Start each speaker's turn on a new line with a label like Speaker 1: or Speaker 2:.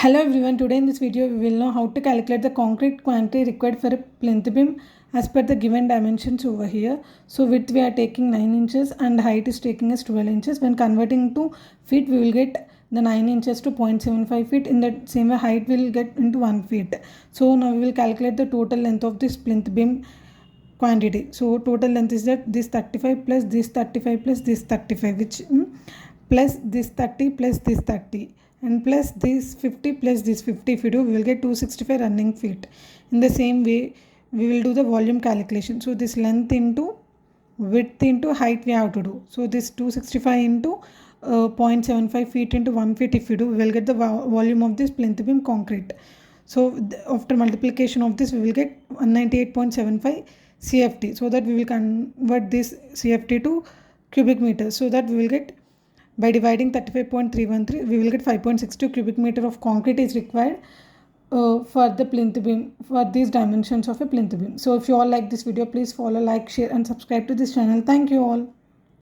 Speaker 1: Hello everyone, today in this video we will know how to calculate the concrete quantity required for a plinth beam as per the given dimensions over here. So width we are taking 9 inches and height is taking as 12 inches. When converting to feet we will get the 9 inches to 0.75 feet. In that same way height will get into 1 feet. So now we will calculate the total length of this plinth beam quantity. So total length is that this 35 plus this 35 plus this 35 which plus this 30 plus this 30 and plus this 50 plus this 50. If we do, we will get 265 running feet. In the same way we will do the volume calculation. So this length into width into height we have to do. So this 265 into 0.75 feet into 1 feet if we do, we will get the volume of this plinth beam concrete. So after multiplication of this we will get 198.75 CFT. So that we will convert this CFT to cubic meters. So that we will get, by dividing 35.313, we will get 5.62 cubic meter of concrete is required for the plinth beam, for these dimensions of a plinth beam. So if you all like this video, please follow, like, share and subscribe to this channel. Thank you all.